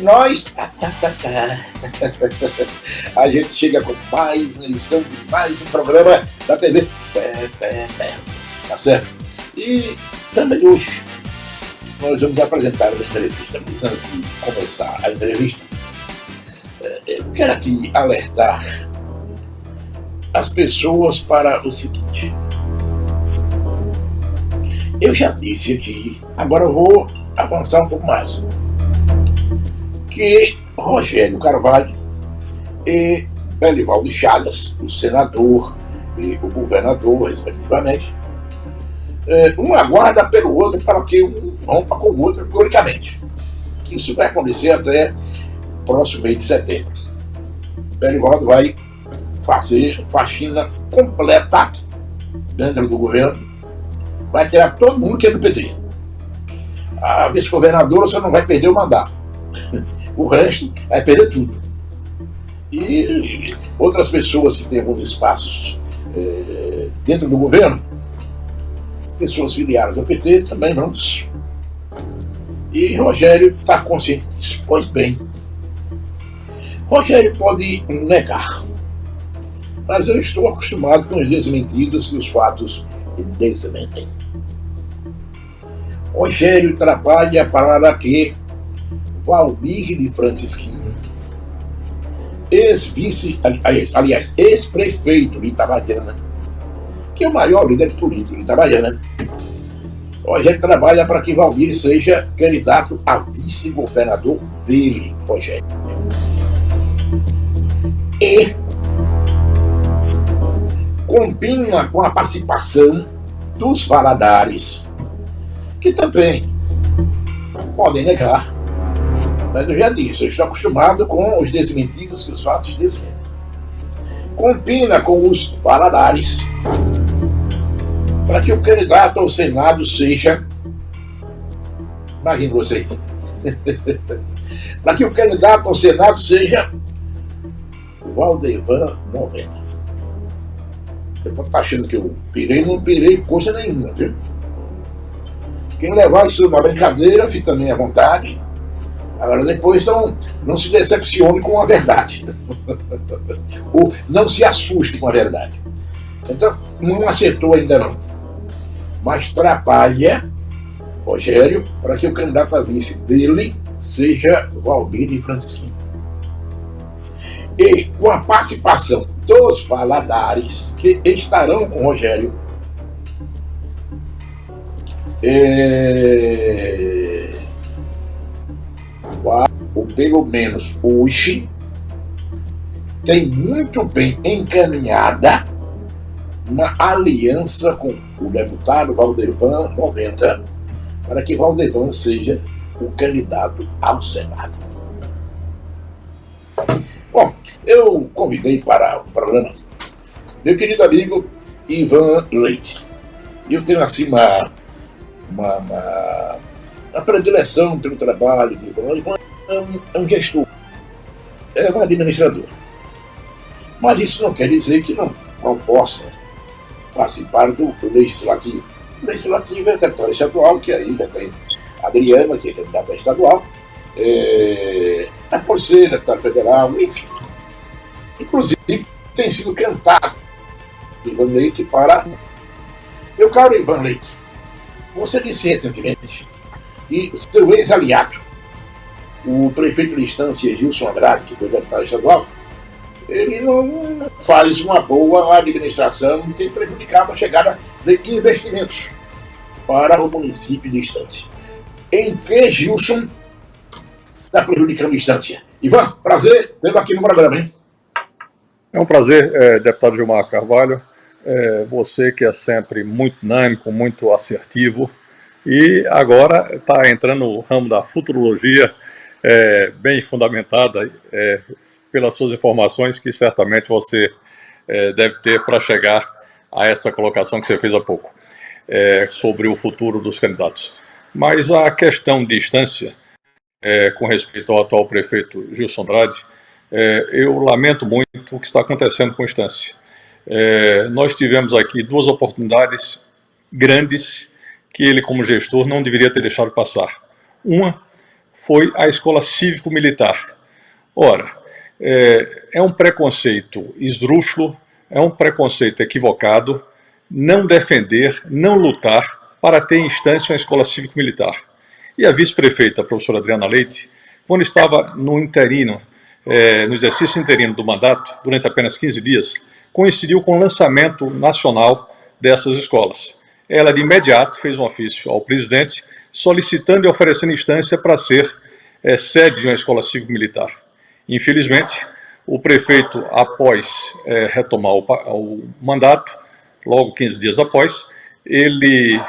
nós, a gente chega com mais uma edição de mais um programa da TV, tá certo? E também hoje nós vamos apresentar uma entrevista, mas antes de começar a entrevista, eu quero aqui alertar as pessoas para o seguinte. Eu já disse aqui, agora eu vou avançar um pouco mais, que Rogério Carvalho e Belivaldo Chagas, o senador e o governador, respectivamente, um aguarda pelo outro para que um rompa com o outro publicamente. Isso vai acontecer até o próximo mês de setembro. Belivaldo vai fazer faxina completa dentro do governo, vai tirar todo mundo que é do PT. A vice-governadora só não vai perder o mandato. O resto vai perder tudo. E outras pessoas que têm alguns espaços dentro do governo, pessoas filiadas ao PT, também vão. E Rogério está consciente disso. Pois bem, Rogério pode negar, mas eu estou acostumado com os desmentidos e os fatos desmentem. Rogério trabalha para que Valmir de Francisquinho, ex-prefeito de Itabaiana, que é o maior líder político de Itabaiana, Rogério trabalha para que Valmir seja candidato a vice-governador dele, Rogério. E combina com a participação dos Valadares, que também podem negar, mas eu já disse, eu estou acostumado com os desmentidos e os fatos desmentem. Combina com os Valadares para que o candidato ao Senado seja, imagine você, para que o candidato ao Senado seja Valdevan 90. Você está achando que eu pirei? Não pirei coisa nenhuma, viu? Quem levar isso numa brincadeira, fica também à vontade. Agora depois não se decepcione com a verdade. Ou não se assuste com a verdade. Então, não acertou ainda não. Mas trabalha Rogério para que o candidato a vice dele seja Valmir de Francisquinho. E com a participação dos Valadares, que estarão com Rogério, ou pelo menos hoje, tem muito bem encaminhada uma aliança com o deputado Valdevan 90 para que Valdevan seja o candidato ao Senado. Bom, eu convidei para o programa meu querido amigo Ivan Leite. E eu tenho assim uma predileção pelo trabalho de Ivan. Ivan é um gestor, é um administrador. Mas isso não quer dizer que não possa participar do legislativo. O legislativo é deputado estadual, que aí já tem a Adriana, que é candidata estadual, pode ser deputado federal, enfim. Inclusive, tem sido cantado Ivan Leite para... Meu caro Ivan Leite, você disse recentemente que seu ex-aliado, o prefeito de Estância, Gilson Andrade, que foi deputado estadual, ele não faz uma boa administração e tem prejudicado a chegada de investimentos para o município de Estância. Em que Gilson está prejudicando a Estância? Ivan, prazer tê-lo aqui no programa, hein? É um prazer, deputado Gilmar Carvalho, você que é sempre muito dinâmico, muito assertivo, e agora está entrando no ramo da futurologia, bem fundamentada pelas suas informações que certamente você deve ter para chegar a essa colocação que você fez há pouco, sobre o futuro dos candidatos. Mas a questão de Estância, com respeito ao atual prefeito Gilson Andrade, eu lamento muito o que está acontecendo com Estância. Nós tivemos aqui duas oportunidades grandes que ele, como gestor, não deveria ter deixado passar. Uma foi a escola cívico-militar. Ora, é um preconceito esdrúxulo, é um preconceito equivocado não defender, não lutar para ter em instância uma escola cívico-militar. E a vice-prefeita, a professora Adriana Leite, quando estava no interino, no exercício interino do mandato, durante apenas 15 dias, coincidiu com o lançamento nacional dessas escolas. Ela, de imediato, fez um ofício ao presidente solicitando e oferecendo instância para ser sede de uma escola cívico-militar. Infelizmente, o prefeito, após retomar o mandato, logo 15 dias após, ele,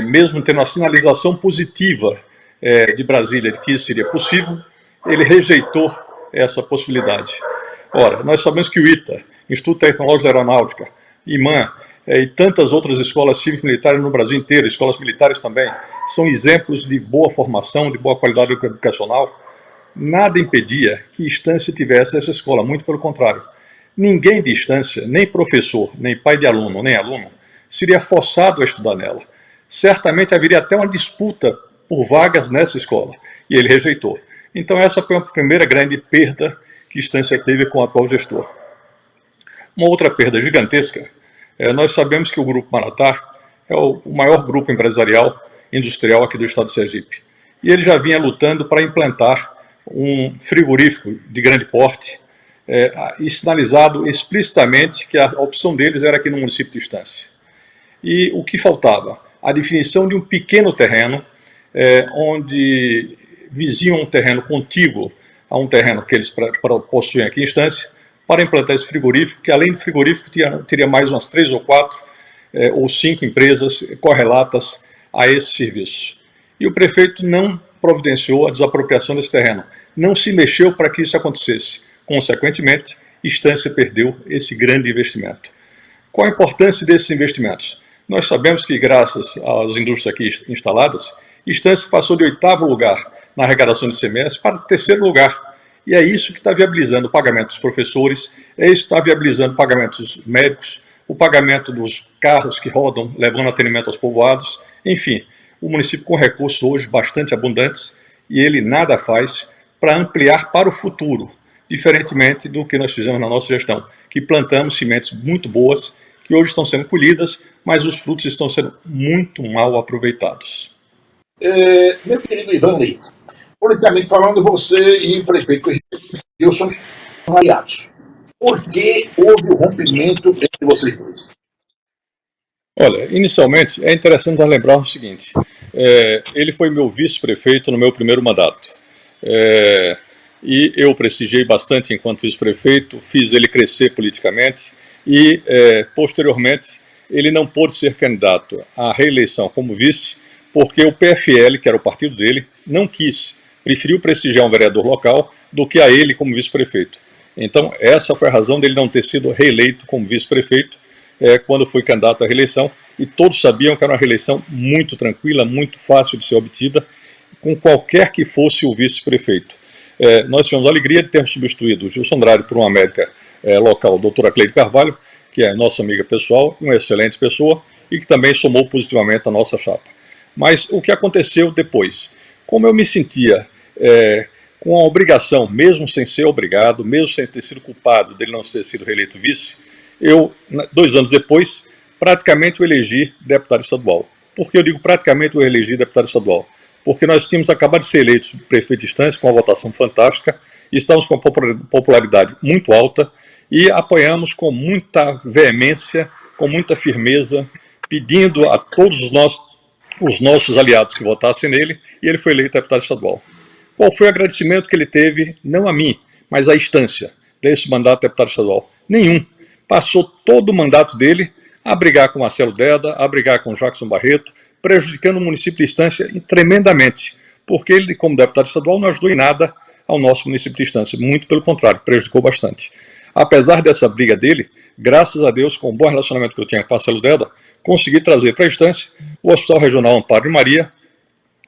mesmo tendo a sinalização positiva de Brasília de que isso seria possível, ele rejeitou essa possibilidade. Ora, nós sabemos que o ITA, Instituto Tecnológico da Aeronáutica, IMAN, e tantas outras escolas cívico-militares no Brasil inteiro, escolas militares também, são exemplos de boa formação, de boa qualidade educacional. Nada impedia que Estância tivesse essa escola, muito pelo contrário. Ninguém de Estância, nem professor, nem pai de aluno, nem aluno, seria forçado a estudar nela. Certamente haveria até uma disputa por vagas nessa escola, e ele rejeitou. Então essa foi a primeira grande perda que Estância teve com o atual gestor. Uma outra perda gigantesca, nós sabemos que o Grupo Maratá é o maior grupo empresarial industrial aqui do estado de Sergipe. E ele já vinha lutando para implantar um frigorífico de grande porte, e sinalizado explicitamente que a opção deles era aqui no município de Estância. E o que faltava? A definição de um pequeno terreno, onde vizinho um terreno contíguo a um terreno que eles possuem aqui em Estância, para implantar esse frigorífico, que além do frigorífico teria mais umas 3 ou 4 ou 5 empresas correlatas a esse serviço. E o prefeito não providenciou a desapropriação desse terreno, não se mexeu para que isso acontecesse. Consequentemente, Estância perdeu esse grande investimento. Qual a importância desses investimentos? Nós sabemos que, graças às indústrias aqui instaladas, Estância passou de 8º lugar na arrecadação de ICMS para 3º lugar. E é isso que está viabilizando o pagamento dos professores, é isso que está viabilizando o pagamento dos médicos, o pagamento dos carros que rodam, levando atendimento aos povoados. Enfim, o município com recursos hoje bastante abundantes e ele nada faz para ampliar para o futuro, diferentemente do que nós fizemos na nossa gestão, que plantamos sementes muito boas, que hoje estão sendo colhidas, mas os frutos estão sendo muito mal aproveitados. Meu querido Ivan Leite, politicamente falando, você e o prefeito Wilson são aliados. Por que houve o rompimento entre vocês dois? Olha, inicialmente é interessante nós lembrar o seguinte, ele foi meu vice-prefeito no meu primeiro mandato, e eu prestigiei bastante enquanto vice-prefeito, fiz ele crescer politicamente e, posteriormente, ele não pôde ser candidato à reeleição como vice, porque o PFL, que era o partido dele, não quis, preferiu prestigiar um vereador local do que a ele como vice-prefeito. Então, essa foi a razão dele não ter sido reeleito como vice-prefeito quando foi candidato à reeleição, e todos sabiam que era uma reeleição muito tranquila, muito fácil de ser obtida, com qualquer que fosse o vice-prefeito. Nós tivemos a alegria de termos substituído o Gilson Andrade por uma médica local, a doutora Cleide Carvalho, que é nossa amiga pessoal, uma excelente pessoa, e que também somou positivamente a nossa chapa. Mas o que aconteceu depois? Como eu me sentia com a obrigação, mesmo sem ser obrigado, mesmo sem ter sido culpado dele não ter sido reeleito vice, eu, 2 anos depois, praticamente o elegi deputado estadual. Por que eu digo praticamente o elegi deputado estadual? Porque nós tínhamos acabado de ser eleitos prefeito de Estância com uma votação fantástica, estávamos com uma popularidade muito alta e apoiamos com muita veemência, com muita firmeza, pedindo a todos os nossos aliados que votassem nele, e ele foi eleito deputado estadual. Qual foi o agradecimento que ele teve, não a mim, mas à Estância, desse mandato de deputado estadual? Nenhum. Passou todo o mandato dele a brigar com Marcelo Deda, a brigar com Jackson Barreto, prejudicando o município de Estância tremendamente, porque ele, como deputado estadual, não ajudou em nada ao nosso município de Estância, muito pelo contrário, prejudicou bastante. Apesar dessa briga dele, graças a Deus, com o bom relacionamento que eu tinha com Marcelo Deda, consegui trazer para a Estância o Hospital Regional Amparo de Maria,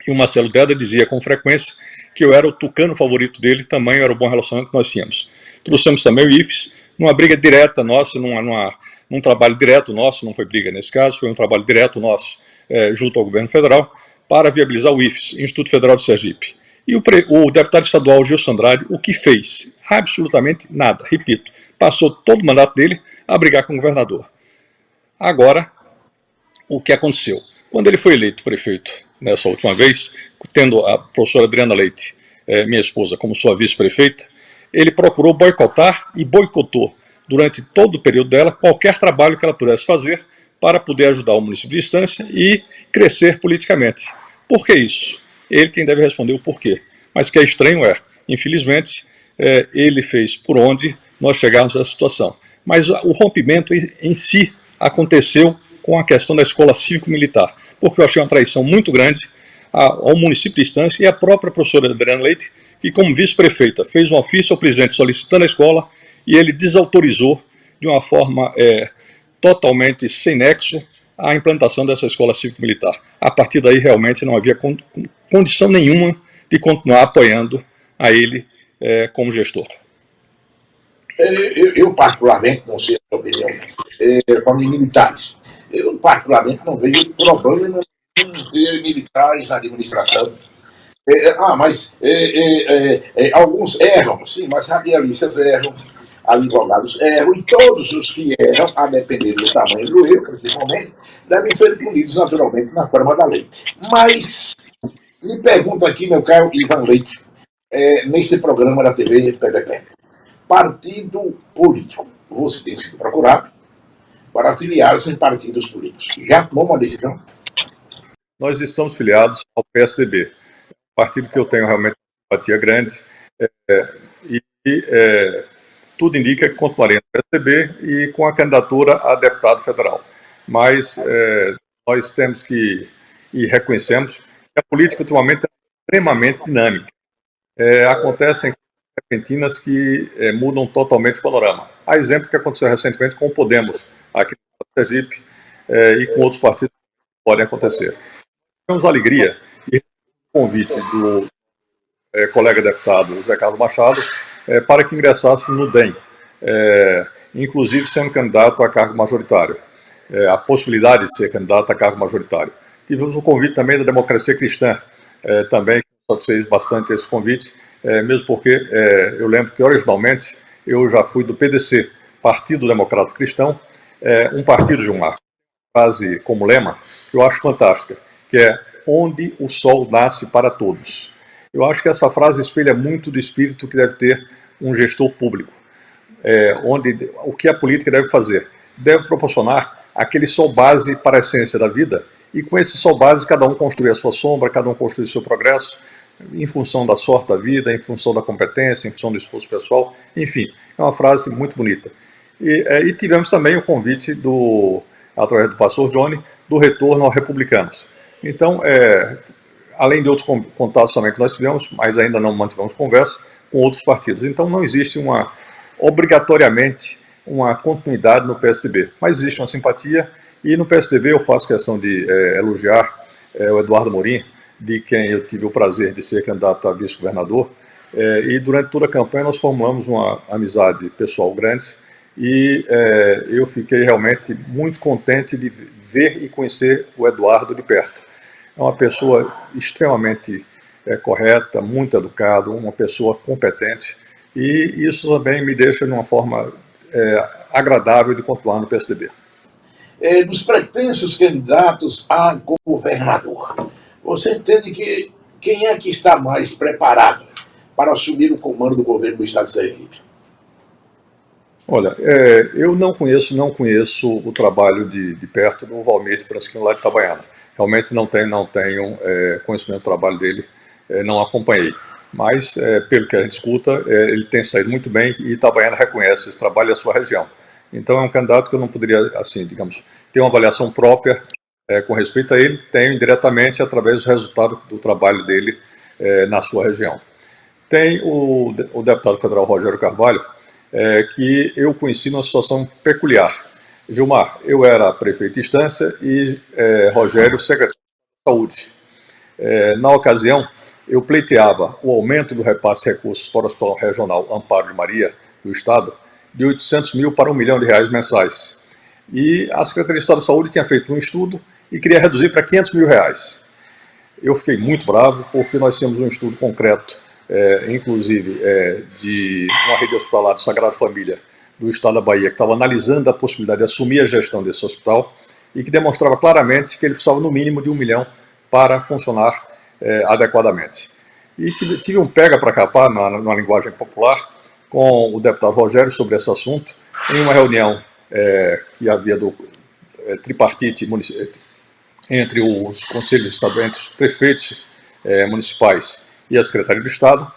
e o Marcelo Deda dizia com frequência que eu era o tucano favorito dele, também era o bom relacionamento que nós tínhamos. Trouxemos também o IFES, numa briga direta nossa, num trabalho direto nosso, não foi briga nesse caso, foi um trabalho direto nosso, junto ao governo federal, para viabilizar o IFES, Instituto Federal de Sergipe. E o deputado estadual Gilson Andrade, o que fez? Absolutamente nada, repito, passou todo o mandato dele a brigar com o governador. Agora, o que aconteceu? Quando ele foi eleito prefeito nessa última vez, tendo a professora Adriana Leite, minha esposa, como sua vice-prefeita, ele procurou boicotar e boicotou durante todo o período dela qualquer trabalho que ela pudesse fazer para poder ajudar o município de Estância e crescer politicamente. Por que isso? Ele quem deve responder o porquê. Mas o que é estranho infelizmente, ele fez por onde nós chegamos a essa situação. Mas o rompimento em si aconteceu com a questão da escola cívico-militar, porque eu achei uma traição muito grande ao município de Estância e à própria professora Adriana Leite, que como vice-prefeita fez um ofício ao presidente solicitando a escola e ele desautorizou de uma forma totalmente sem nexo a implantação dessa escola cívico-militar. A partir daí realmente não havia condição nenhuma de continuar apoiando a ele como gestor. Eu particularmente, não sei a sua opinião, falando em militares, eu particularmente não vejo problema em ter militares na administração. Mas alguns erram, sim, mas radialistas erram, advogados erram, e todos os que erram, a depender do tamanho do erro, principalmente, devem ser punidos naturalmente na forma da lei. Mas, me pergunta aqui, meu caro Ivan Leite, nesse programa da TV PVP, partido político, você tem sido procurado para afiliar-se em partidos políticos. Já tomou uma decisão? Nós estamos filiados ao PSDB, partido que eu tenho realmente uma simpatia grande, tudo indica que continuarei no PSDB e com a candidatura a deputado federal. Mas nós temos que, e reconhecemos, que a política ultimamente é extremamente dinâmica. Acontecem repentinas que mudam totalmente o panorama. Há exemplo que aconteceu recentemente com o Podemos, aqui no Sergipe, e com outros partidos que podem acontecer. Temos a alegria e o convite do colega deputado José Carlos Machado para que ingressasse no DEM, inclusive sendo candidato a cargo majoritário, a possibilidade de ser candidato a cargo majoritário. Tivemos o convite também da Democracia Cristã, também satisfez bastante esse convite, mesmo porque eu lembro que originalmente eu já fui do PDC, Partido Democrata Cristão, um partido de uma frase como lema que eu acho fantástica, que é onde o sol nasce para todos. Eu acho que essa frase espelha muito do espírito que deve ter um gestor público, onde o que a política deve fazer? Deve proporcionar aquele sol base para a essência da vida, e com esse sol base cada um construir a sua sombra, cada um construir o seu progresso, em função da sorte da vida, em função da competência, em função do esforço pessoal, enfim, é uma frase muito bonita. E tivemos também o convite, através do pastor Johnny, do retorno aos republicanos. Então, além de outros contatos também que nós tivemos, mas ainda não mantivemos conversa com outros partidos. Então, não existe obrigatoriamente uma continuidade no PSDB, mas existe uma simpatia, e no PSDB eu faço questão de elogiar o Eduardo Morim, de quem eu tive o prazer de ser candidato a vice-governador, e durante toda a campanha nós formulamos uma amizade pessoal grande, e eu fiquei realmente muito contente de ver e conhecer o Eduardo de perto. É uma pessoa extremamente correta, muito educada, uma pessoa competente, e isso também me deixa de uma forma agradável de continuar no PSDB. Dos pretensos candidatos a governador, você entende que quem é que está mais preparado para assumir o comando do governo do estado de Sergipe? Olha, eu não conheço o trabalho de perto do Valmir Francisquinho lá de Itabaiana. Realmente não tenho conhecimento do trabalho dele, não acompanhei. Mas, pelo que a gente escuta, ele tem saído muito bem e Itabaiana reconhece esse trabalho e a sua região. Então é um candidato que eu não poderia, assim, digamos, ter uma avaliação própria com respeito a ele, tenho indiretamente através do resultado do trabalho dele na sua região. Tem o deputado federal Rogério Carvalho, que eu conheci numa situação peculiar. Gilmar, eu era prefeito de Estância e Rogério, secretário de Saúde. Na ocasião, eu pleiteava o aumento do repasse de recursos para o Hospital Regional Amparo de Maria, do Estado, de 800 mil para R$1 milhão mensais. E a Secretaria de Estado de Saúde tinha feito um estudo e queria reduzir para R$500 mil. eu fiquei muito bravo, porque nós temos um estudo concreto, inclusive de uma rede hospitalar do Sagrada Família do estado da Bahia, que estava analisando a possibilidade de assumir a gestão desse hospital e que demonstrava claramente que ele precisava no mínimo de 1 milhão para funcionar adequadamente. E tive um pega para capar, na linguagem popular, com o deputado Rogério sobre esse assunto, em uma reunião que havia do tripartite entre os conselhos estaduais, entre os prefeitos municipais e a Secretaria do Estado,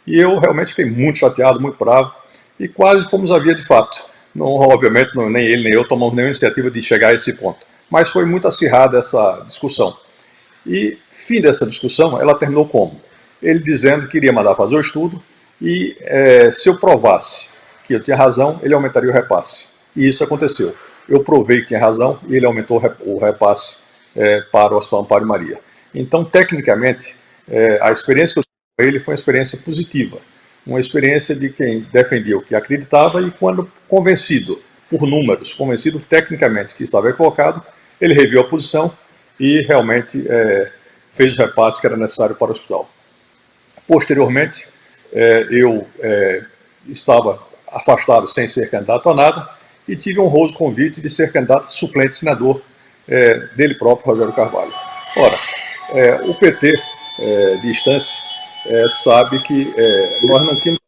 e eu realmente fiquei muito chateado, muito bravo, e quase fomos à via de fato. Não, obviamente, nem ele nem eu tomamos nenhuma iniciativa de chegar a esse ponto, mas foi muito acirrada essa discussão. E, fim dessa discussão, ela terminou como? Ele dizendo que iria mandar fazer o estudo e, se eu provasse que eu tinha razão, ele aumentaria o repasse. E isso aconteceu. Eu provei que tinha razão e ele aumentou o repasse para o Hospital Amparo Maria. Então, tecnicamente, a experiência que eu tive com ele foi uma experiência positiva. Uma experiência de quem defendia o que acreditava e, quando convencido por números, convencido tecnicamente que estava equivocado, ele reviu a posição e realmente fez o repasse que era necessário para o hospital. Posteriormente, eu estava afastado sem ser candidato a nada e tive o honroso convite de ser candidato suplente senador dele próprio, Rogério Carvalho. Ora, o PT de instância sabe que nós não tínhamos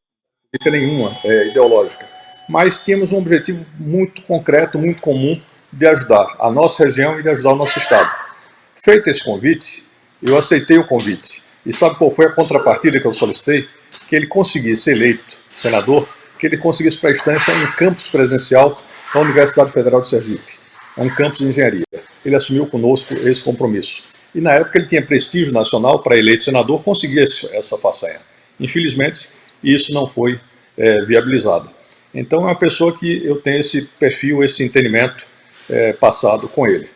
política nenhuma ideológica, mas tínhamos um objetivo muito concreto, muito comum, de ajudar a nossa região e de ajudar o nosso estado. Feito esse convite, eu aceitei o convite. E sabe qual foi a contrapartida que eu solicitei? Que ele conseguisse ser eleito senador, que ele conseguisse para a instância em campus presencial da Universidade Federal de Sergipe, um campus de engenharia. Ele assumiu conosco esse compromisso. E na época ele tinha prestígio nacional para eleito senador, conseguia essa façanha. Infelizmente, isso não foi viabilizado. Então é uma pessoa que eu tenho esse perfil, esse entendimento passado com ele.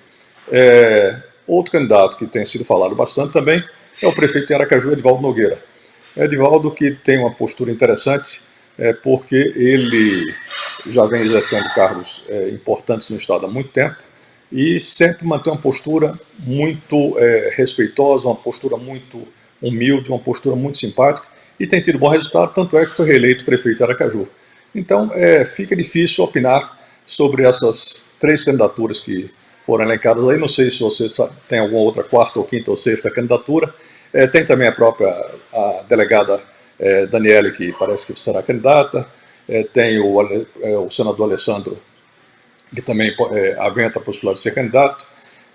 Outro candidato que tem sido falado bastante também é o prefeito de Aracaju, Edivaldo Nogueira. Edivaldo, que tem uma postura interessante, porque ele já vem exercendo cargos importantes no estado há muito tempo e sempre mantém uma postura muito respeitosa, uma postura muito humilde, uma postura muito simpática e tem tido bom resultado, tanto é que foi reeleito prefeito de Aracaju. Então, fica difícil opinar sobre essas 3 candidaturas que foram elencadas aí. Não sei se você tem alguma outra quarta, ou quinta, ou sexta candidatura. Tem também a delegada Daniele, que parece que será candidata. Tem o senador Alessandro, que também aventa a possibilidade de ser candidato.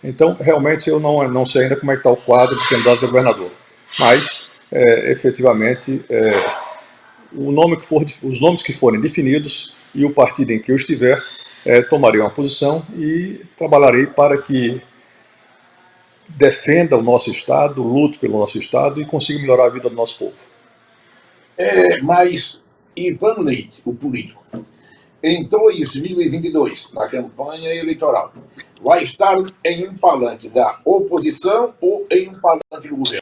Então, realmente, eu não sei ainda como é que está o quadro de candidatos a governador. Mas, efetivamente, os nomes que forem definidos e o partido em que eu estiver, tomarei uma posição e trabalharei para que defenda o nosso Estado, lute pelo nosso Estado e consiga melhorar a vida do nosso povo. Mas Ivan Leite, o político, em 2022, na campanha eleitoral, vai estar em um palanque da oposição ou em um palanque do governo?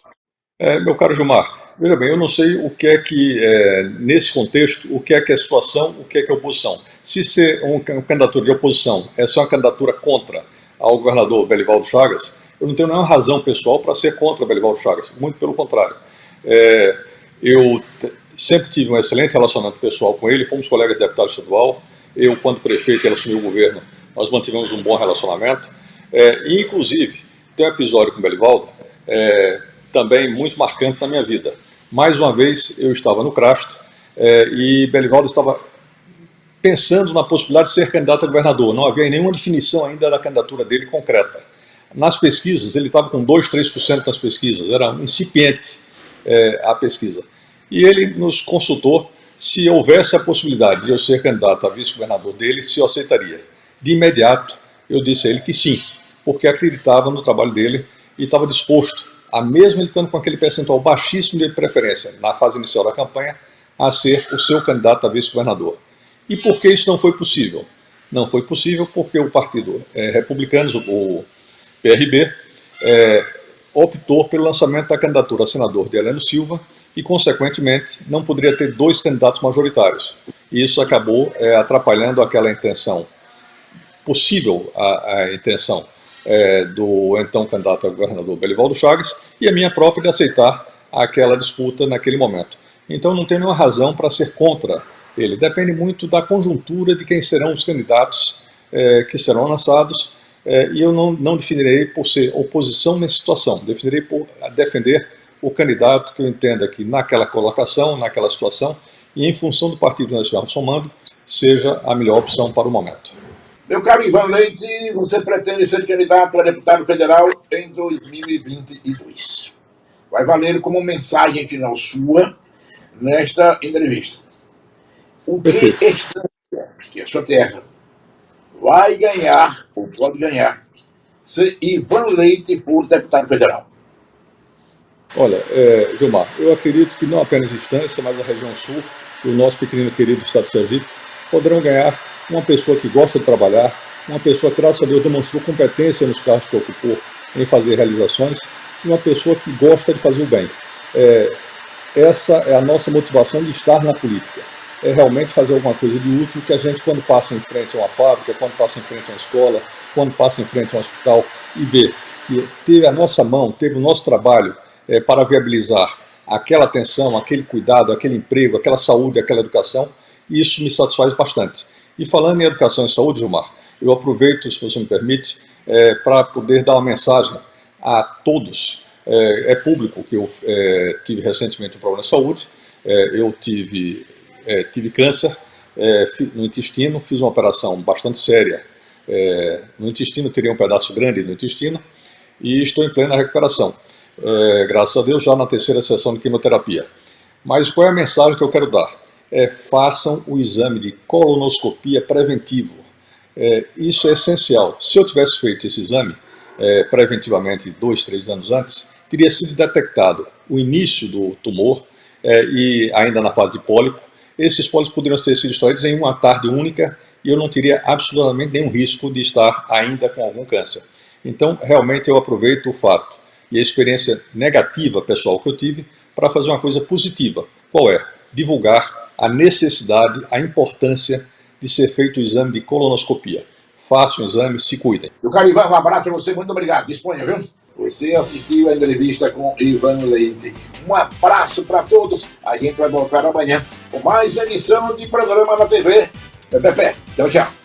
Meu caro Gilmar, veja bem, eu não sei o que é que, nesse contexto, o que é situação, o que é oposição. Se ser uma candidatura de oposição é só uma candidatura contra ao governador Belivaldo Chagas, eu não tenho nenhuma razão pessoal para ser contra Belivaldo Chagas, muito pelo contrário. Eu sempre tive um excelente relacionamento pessoal com ele, fomos colegas de deputado estadual, eu, quando prefeito, ele assumiu o governo, nós mantivemos um bom relacionamento, e, inclusive, tem um episódio com o Belivaldo, também muito marcante na minha vida. Mais uma vez, eu estava no Crasto e Belivaldo estava pensando na possibilidade de ser candidato a governador. Não havia nenhuma definição ainda da candidatura dele concreta. Nas pesquisas, ele estava com 2, 3% nas pesquisas, era incipiente a pesquisa. E ele nos consultou se houvesse a possibilidade de eu ser candidato a vice-governador dele, se eu aceitaria. De imediato, eu disse a ele que sim, porque acreditava no trabalho dele e estava disposto, mesmo ele estando com aquele percentual baixíssimo de preferência na fase inicial da campanha, a ser o seu candidato a vice-governador. E por que isso não foi possível? Não foi possível porque o partido republicano, o PRB, optou pelo lançamento da candidatura a senador de Heleno Silva e, consequentemente, não poderia ter 2 candidatos majoritários. E isso acabou atrapalhando aquela intenção, possível a intenção do então candidato a governador Belivaldo Chagas e a minha própria de aceitar aquela disputa naquele momento. Então não tem nenhuma razão para ser contra ele. Depende muito da conjuntura de quem serão os candidatos que serão lançados, e eu não definirei por ser oposição nessa situação, definirei por defender o candidato que eu entenda que naquela colocação, naquela situação, e em função do partido que nós estivermos somando, seja a melhor opção para o momento. Meu caro Ivan Leite, você pretende ser candidato a deputado federal em 2022. Vai valer como mensagem final sua nesta entrevista. O que Estância, que é a sua terra, vai ganhar, ou pode ganhar, se Ivan Leite for deputado federal? Olha, Gilmar, eu acredito que não apenas Estância, mas a região sul e o nosso pequenino querido estado de Sergipe poderão ganhar uma pessoa que gosta de trabalhar, uma pessoa que, graças a Deus, demonstrou competência nos cargos que ocupou em fazer realizações, e uma pessoa que gosta de fazer o bem. Essa é a nossa motivação de estar na política. É realmente fazer alguma coisa de útil que a gente, quando passa em frente a uma fábrica, quando passa em frente a uma escola, quando passa em frente a um hospital e vê que teve a nossa mão, teve o nosso trabalho para viabilizar aquela atenção, aquele cuidado, aquele emprego, aquela saúde, aquela educação, isso me satisfaz bastante. E falando em educação e saúde, Gilmar, eu aproveito, se você me permite, para poder dar uma mensagem a todos. É público que eu tive recentemente um problema de saúde, eu tive câncer no intestino, fiz uma operação bastante séria no intestino, teria um pedaço grande no intestino, e estou em plena recuperação. Graças a Deus, já na terceira sessão de quimioterapia. Mas qual é a mensagem que eu quero dar? Façam o exame de colonoscopia preventivo. Isso é essencial. Se eu tivesse feito esse exame preventivamente 2, 3 anos antes, teria sido detectado o início do tumor e ainda na fase de pólipo. Esses pólipos poderiam ter sido extraídos em uma tarde única e eu não teria absolutamente nenhum risco de estar ainda com algum câncer. Então, realmente eu aproveito o fato e a experiência negativa pessoal que eu tive para fazer uma coisa positiva. Qual é? Divulgar a necessidade, a importância de ser feito o exame de colonoscopia. Façam o exame, se cuidem. Meu caro Ivan, um abraço para você, muito obrigado. Disponha, viu? Você assistiu a entrevista com Ivan Leite. Um abraço para todos. A gente vai voltar amanhã com mais uma edição de programa na TV. Tchau, tchau.